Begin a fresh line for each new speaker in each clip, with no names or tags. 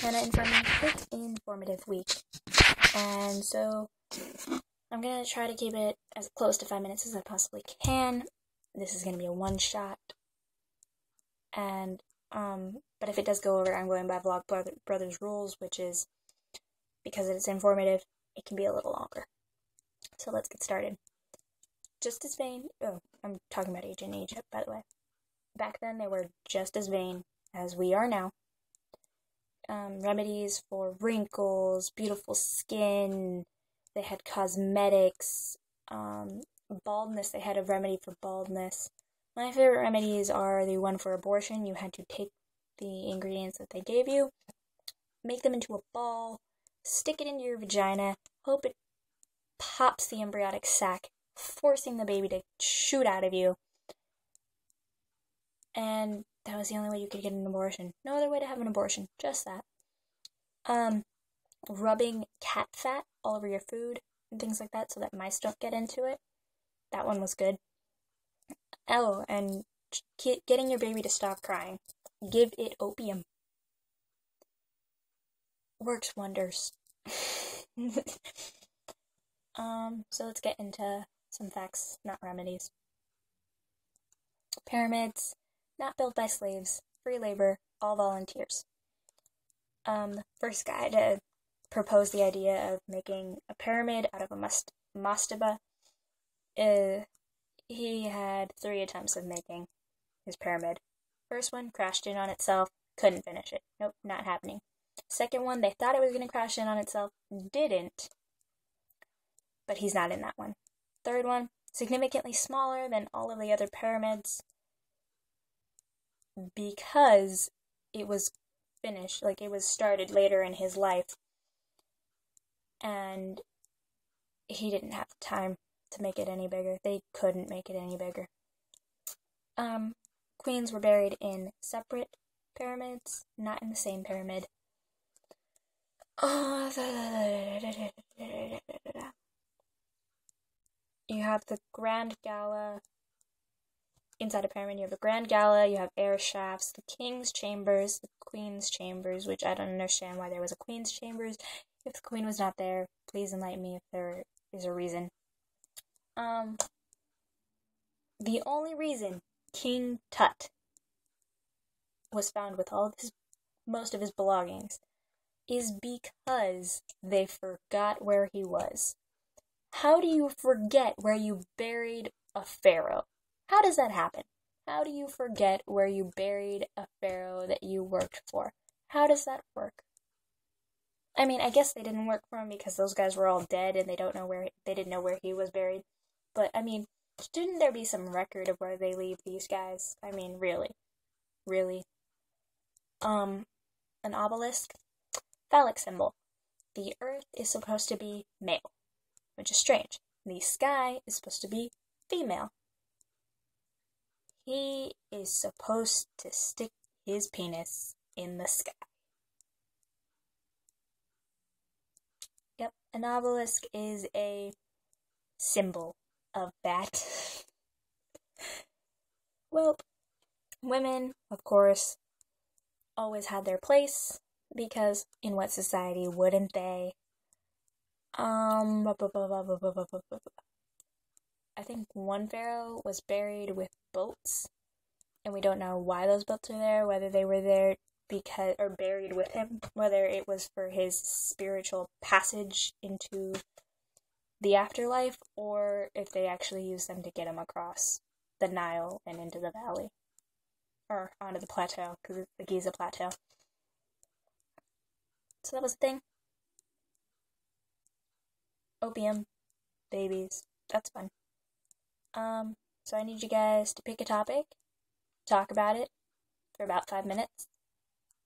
Hannah Informing Quick Informative Week. And so I'm going to try to keep it as close to 5 minutes as I possibly can. This is going to be a one-shot. And, but if it does go over, I'm going by Vlogbrothers rules, which is, because it's informative, it can be a little longer. So let's get started. Just as vain, I'm talking about ancient Egypt, by the way. Back then, they were just as vain as we are now. Remedies for wrinkles, beautiful skin, they had cosmetics, baldness, they had a remedy for baldness. My favorite remedies are the one for abortion. You had to take the ingredients that they gave you, make them into a ball, stick it into your vagina, hope it pops the embryonic sac, forcing the baby to shoot out of you. And that was the only way you could get an abortion. No other way to have an abortion. Just that. Rubbing cat fat all over your food and things like that so that mice don't get into it. That one was good. Oh, and getting your baby to stop crying. Give it opium. Works wonders. So let's get into some facts, not remedies. Pyramids, not built by slaves, free labor, all volunteers. First guy to propose the idea of making a pyramid out of a mastaba, he had 3 attempts of making his pyramid. First one crashed in on itself, couldn't finish it. Nope, not happening. Second one, they thought it was going to crash in on itself, didn't, but he's not in that one. Third one, significantly smaller than all of the other pyramids because it was finished, like it was started later in his life, and he didn't have the time to make it any bigger. They couldn't make it any bigger. Queens were buried in separate pyramids, not in the same pyramid. You have the Grand Gala. Inside a pyramid, you have the Grand Gala, you have air shafts, the King's Chambers, the Queen's Chambers, which I don't understand why there was a Queen's Chambers. If the Queen was not there, please enlighten me if there is a reason. The only reason King Tut was found with most of his belongings is because they forgot where he was. How do you forget where you buried a pharaoh? How does that happen? How do you forget where you buried a pharaoh that you worked for? How does that work? I mean, I guess they didn't work for him because those guys were all dead and they didn't know where he was buried. But I mean, shouldn't there be some record of where they leave these guys? I mean, really. An obelisk, phallic symbol. The earth is supposed to be male, which is strange. The sky is supposed to be female. He is supposed to stick his penis in the sky. Yep, an obelisk is a symbol of that. Well, women, of course, always had their place, because in what society wouldn't they? I think one pharaoh was buried with boats, and we don't know why those boats are there, whether they were there or buried with him, whether it was for his spiritual passage into the afterlife, or if they actually used them to get him across the Nile and into the valley, or onto the plateau, because it's the Giza Plateau. So that was the thing. Opium, babies, that's fun. So I need you guys to pick a topic, talk about it for about 5 minutes.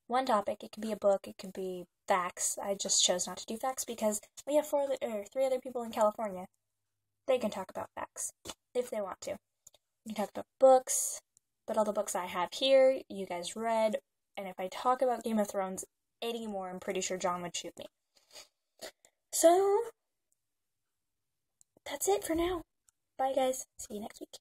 One topic, it could be a book, it could be facts. I just chose not to do facts because we have 3 other people in California. They can talk about facts, if they want to. We can talk about books, but all the books I have here, you guys read, and if I talk about Game of Thrones anymore, I'm pretty sure John would shoot me. So, that's it for now. Bye, guys. See you next week.